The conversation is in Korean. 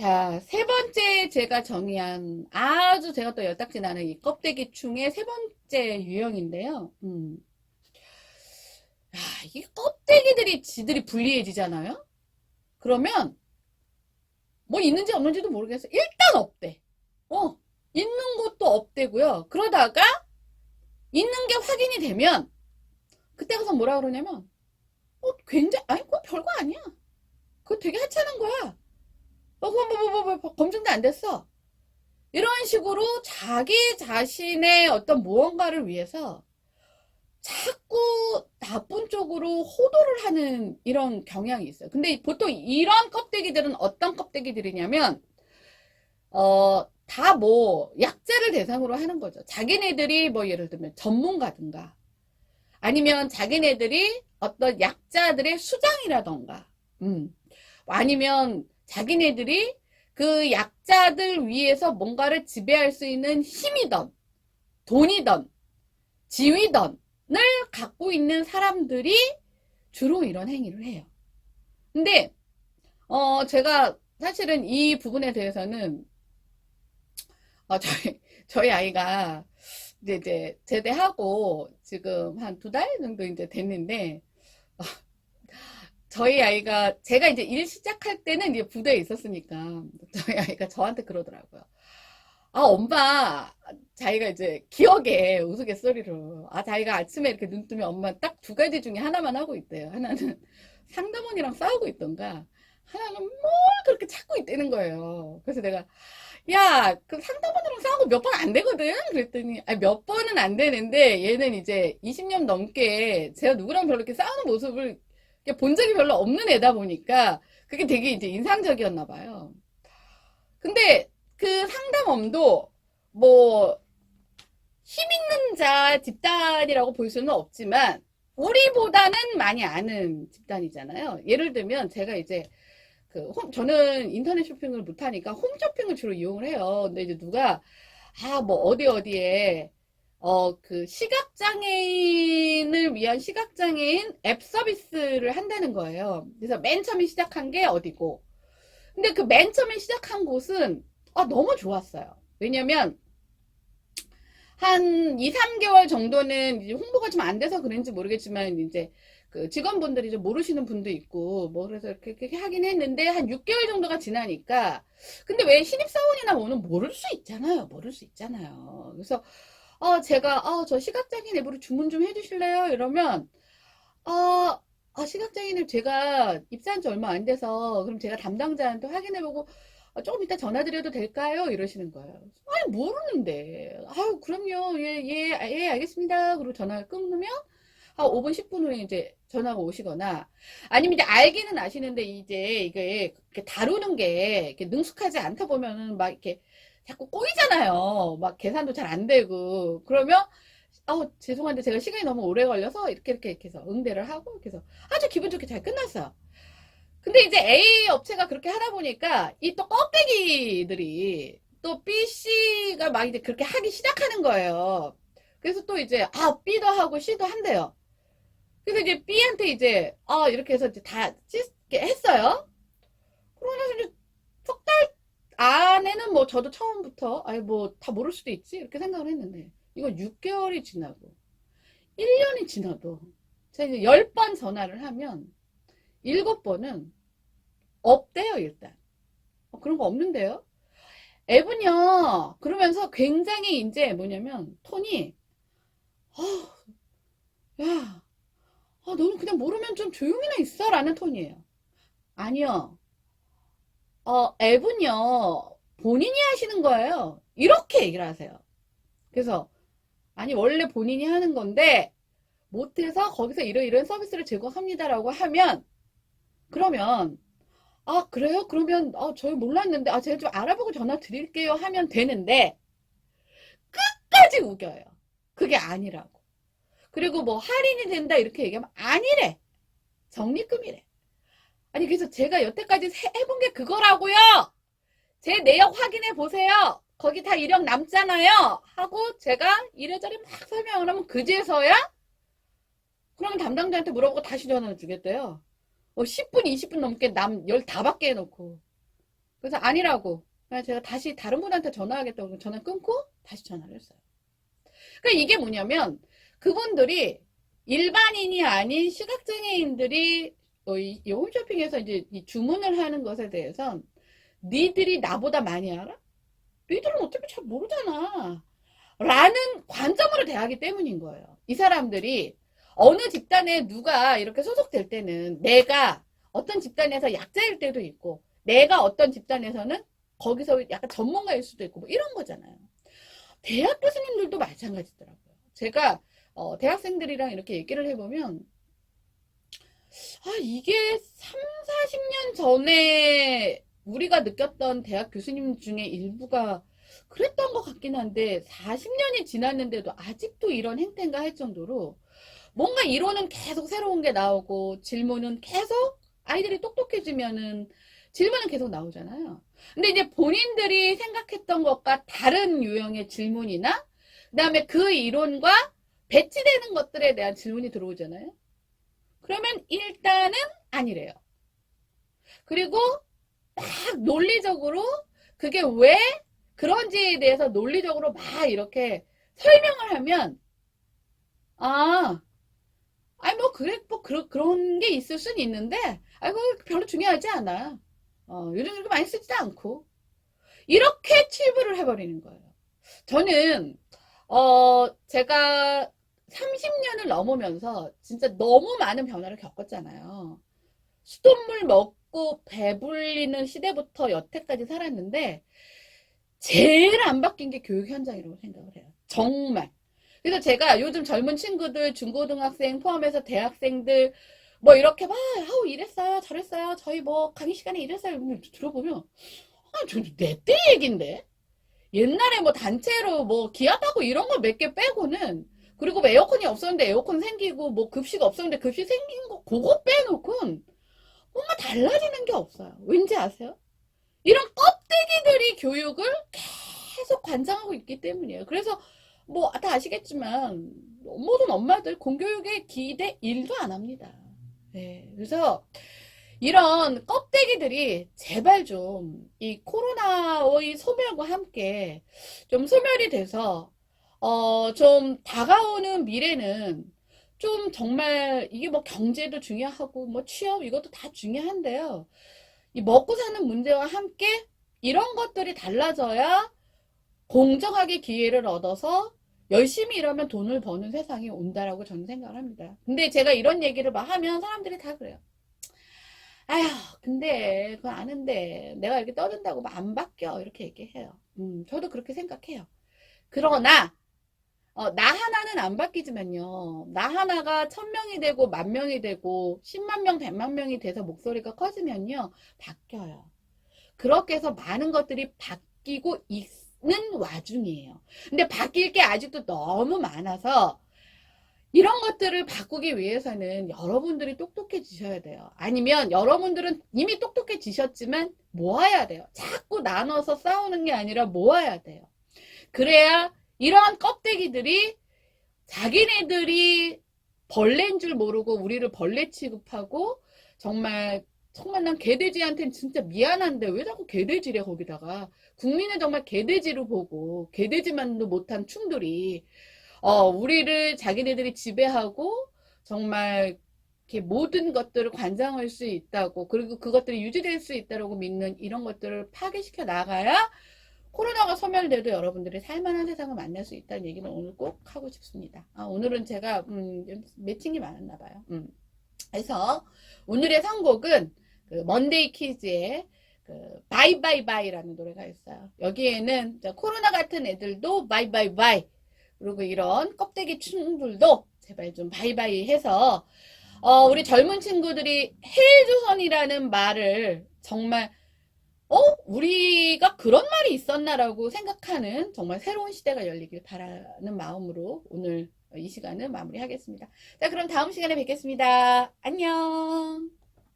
자, 세 번째 제가 정의한 아주 제가 또 열딱지 나는 이 껍데기충의 세 번째 유형인데요. 이 껍데기들이 지들이 불리해지잖아요? 그러면 뭐 있는지 없는지도 모르겠어. 일단 없대. 있는 것도 없대고요. 그러다가 있는 게 확인이 되면 그때 가서 뭐라 그러냐면 굉장히 아니 그거 별거 아니야. 그거 되게 하찮은 거야. 그거 뭐 검증도 안 됐어. 이런 식으로 자기 자신의 어떤 무언가를 위해서 자꾸 나쁜 쪽으로 호도를 하는 이런 경향이 있어요. 근데 보통 이런 껍데기들은 어떤 껍데기들이냐면 다 뭐 약자를 대상으로 하는 거죠. 자기네들이 뭐 예를 들면 전문가든가 아니면 자기네들이 어떤 약자들의 수장이라던가 아니면 자기네들이 그 약자들 위해서 뭔가를 지배할 수 있는 힘이던 돈이던 지위던을 갖고 있는 사람들이 주로 이런 행위를 해요. 근데 제가 사실은 이 부분에 대해서는 저희 아이가 이제 제대하고 지금 한 2달 정도 이제 됐는데 저희 아이가 제가 이제 일 시작할 때는 이제 부대에 있었으니까 저희 아이가 저한테 그러더라고요. 엄마, 자기가 이제 기억에 우스갯소리로, 자기가 아침에 이렇게 눈 뜨면 엄마 딱 2가지 중에 하나만 하고 있대요. 하나는 상담원이랑 싸우고 있던가, 하나는 뭘 그렇게 찾고 있다는 거예요. 그래서 내가, 야, 그 상담원이랑 싸우고 몇 번 안 되거든? 그랬더니, 몇 번은 안 되는데, 얘는 이제 20년 넘게 제가 누구랑 별로 이렇게 싸우는 모습을 본 적이 별로 없는 애다 보니까, 그게 되게 이제 인상적이었나 봐요. 근데 그 상담원도 뭐 힘 있는 자 집단이라고 볼 수는 없지만 우리보다는 많이 아는 집단이잖아요. 예를 들면 제가 이제 저는 인터넷 쇼핑을 못하니까 홈쇼핑을 주로 이용을 해요. 근데 이제 누가 뭐 어디에 그 시각장애인을 위한 시각장애인 앱 서비스를 한다는 거예요. 그래서 맨 처음에 시작한 게 어디고 근데 그 맨 처음에 시작한 곳은 너무 좋았어요. 왜냐면 한 2, 3개월 정도는 이제 홍보가 좀 안 돼서 그런지 모르겠지만 이제 그 직원분들이 좀 모르시는 분도 있고 뭐 그래서 이렇게 하긴 했는데 한 6개월 정도가 지나니까 근데 왜 신입사원이나 뭐는 모를 수 있잖아요. 모를 수 있잖아요. 그래서 제가 저 시각장애인 앱으로 주문 좀 해주실래요? 이러면 시각장애인 앱 제가 입사한 지 얼마 안 돼서 그럼 제가 담당자한테 확인해보고 조금 이따 전화드려도 될까요? 이러시는 거예요. 아니 모르는데 그럼요. 예, 알겠습니다. 그리고 전화를 끊으면 한 5분 10분 후에 이제 전화가 오시거나 아니면 이제 알기는 아시는데 이제 이게 다루는 게 이렇게 능숙하지 않다 보면은 막 이렇게 자꾸 꼬이잖아요. 막 계산도 잘 안 되고 그러면 죄송한데 제가 시간이 너무 오래 걸려서 이렇게 해서 응대를 하고 이렇게 해서 아주 기분 좋게 잘 끝났어요. 근데 이제 A 업체가 그렇게 하다 보니까 이 또 껍데기들이 또 B, C가 막 이제 그렇게 하기 시작하는 거예요. 그래서 또 이제 B도 하고 C도 한대요. 그래서 이제 B한테 이제 이렇게 해서 이제 다 했어요. 그러면서 이제 석 달 안에는 뭐 저도 처음부터 뭐 다 모를 수도 있지 이렇게 생각을 했는데 이거 6개월이 지나고 1년이 지나도 제가 이제 10번 전화를 하면 7번은 없대요, 일단. 그런 거 없는데요? 앱은요, 그러면서 굉장히 이제 뭐냐면, 톤이, 야, 너는 그냥 모르면 좀 조용히나 있어. 라는 톤이에요. 아니요. 앱은요, 본인이 하시는 거예요. 이렇게 얘기를 하세요. 그래서, 아니, 원래 본인이 하는 건데, 못해서 거기서 이런 서비스를 제공합니다라고 하면, 그러면, 그래요? 그러면, 저희 몰랐는데, 제가 좀 알아보고 전화 드릴게요 하면 되는데, 끝까지 우겨요. 그게 아니라고. 그리고 뭐 할인이 된다 이렇게 얘기하면 아니래. 적립금이래. 아니, 그래서 제가 여태까지 해본 게 그거라고요. 제 내역 확인해 보세요. 거기 다 이력 남잖아요. 하고 제가 이래저래 막 설명을 하면 그제서야 그러면 담당자한테 물어보고 다시 전화 주겠대요. 10분, 20분 넘게 남 열 다 받게 해놓고. 그래서 아니라고. 그래서 제가 다시 다른 분한테 전화하겠다고 전화 끊고 다시 전화를 했어요. 그러니까 이게 뭐냐면 그분들이 일반인이 아닌 시각장애인들이 이 홈쇼핑에서 이제 이 주문을 하는 것에 대해선 니들이 나보다 많이 알아? 니들은 어차피 잘 모르잖아. 라는 관점으로 대하기 때문인 거예요. 이 사람들이 어느 집단에 누가 이렇게 소속될 때는 내가 어떤 집단에서 약자일 때도 있고 내가 어떤 집단에서는 거기서 약간 전문가일 수도 있고 뭐 이런 거잖아요. 대학 교수님들도 마찬가지더라고요. 제가 대학생들이랑 이렇게 얘기를 해보면 이게 3, 40년 전에 우리가 느꼈던 대학 교수님 중에 일부가 그랬던 것 같긴 한데 40년이 지났는데도 아직도 이런 행태인가 할 정도로 뭔가 이론은 계속 새로운 게 나오고 질문은 계속 아이들이 똑똑해지면은 질문은 계속 나오잖아요. 근데 이제 본인들이 생각했던 것과 다른 유형의 질문이나 그다음에 그 이론과 배치되는 것들에 대한 질문이 들어오잖아요. 그러면 일단은 아니래요. 그리고 막 논리적으로 그게 왜 그런지에 대해서 논리적으로 막 이렇게 설명을 하면 아니 뭐 그래 뭐 그런 게 있을 수는 있는데 아이고 별로 중요하지 않아. 요즘 그렇게 많이 쓰지도 않고 이렇게 치부를 해버리는 거예요. 저는 제가 30년을 넘으면서 진짜 너무 많은 변화를 겪었잖아요. 수돗물 먹고 배불리는 시대부터 여태까지 살았는데 제일 안 바뀐 게 교육 현장이라고 생각을 해요. 정말. 그래서 제가 요즘 젊은 친구들, 중고등학생 포함해서 대학생들 뭐 이렇게 막 이랬어요, 저랬어요, 저희 뭐 강의 시간에 이랬어요 들어보면 저내 때 얘긴데 옛날에 뭐 단체로 뭐 기아 타고 이런 거 몇 개 빼고는 그리고 뭐 에어컨이 없었는데 에어컨 생기고 뭐 급식 없었는데 급식 생긴 거 그거 빼놓고는 뭔가 달라지는 게 없어요. 왠지 아세요? 이런 껍데기들이 교육을 계속 관장하고 있기 때문이에요. 그래서 뭐 다 아시겠지만 모든 엄마들 공교육에 기대 1도 안 합니다. 네, 그래서 이런 껍데기들이 제발 좀 이 코로나의 소멸과 함께 좀 소멸이 돼서 좀 다가오는 미래는 좀 정말 이게 뭐 경제도 중요하고 뭐 취업 이것도 다 중요한데요. 이 먹고 사는 문제와 함께 이런 것들이 달라져야 공정하게 기회를 얻어서 열심히 일하면 돈을 버는 세상이 온다라고 저는 생각을 합니다. 근데 제가 이런 얘기를 막 하면 사람들이 다 그래요. 아휴, 근데 그거 아는데 내가 이렇게 떠든다고 막 안 바뀌어 이렇게 얘기해요. 저도 그렇게 생각해요. 그러나 나 하나는 안 바뀌지만요. 나 하나가 1000명이 되고 10,000명이 되고 10만 명, 100만 명이 돼서 목소리가 커지면요. 바뀌어요. 그렇게 해서 많은 것들이 바뀌고 있는 와중이에요. 근데 바뀔 게 아직도 너무 많아서 이런 것들을 바꾸기 위해서는 여러분들이 똑똑해지셔야 돼요. 아니면 여러분들은 이미 똑똑해지셨지만 모아야 돼요. 자꾸 나눠서 싸우는 게 아니라 모아야 돼요. 그래야 이러한 껍데기들이 자기네들이 벌레인 줄 모르고 우리를 벌레 취급하고 정말 난 개돼지한테는 진짜 미안한데 왜 자꾸 개돼지래 거기다가 국민을 정말 개돼지로 보고 개돼지만도 못한 충돌이 우리를 자기네들이 지배하고 정말 이렇게 모든 것들을 관장할 수 있다고 그리고 그것들이 유지될 수 있다고 믿는 이런 것들을 파괴시켜 나가야 코로나가 소멸돼도 여러분들이 살만한 세상을 만날 수 있다는 얘기는 오늘 꼭 하고 싶습니다. 오늘은 제가 매칭이 많았나 봐요. 그래서 오늘의 선곡은 그 먼데이 키즈의 그 바이바이바이라는 노래가 있어요. 여기에는 코로나 같은 애들도 바이바이바이 그리고 이런 껍데기 충들도 제발 좀 바이바이 해서 우리 젊은 친구들이 헬조선이라는 말을 정말 우리가 그런 말이 있었나라고 생각하는 정말 새로운 시대가 열리길 바라는 마음으로 오늘 이 시간을 마무리하겠습니다. 자, 그럼 다음 시간에 뵙겠습니다. 안녕.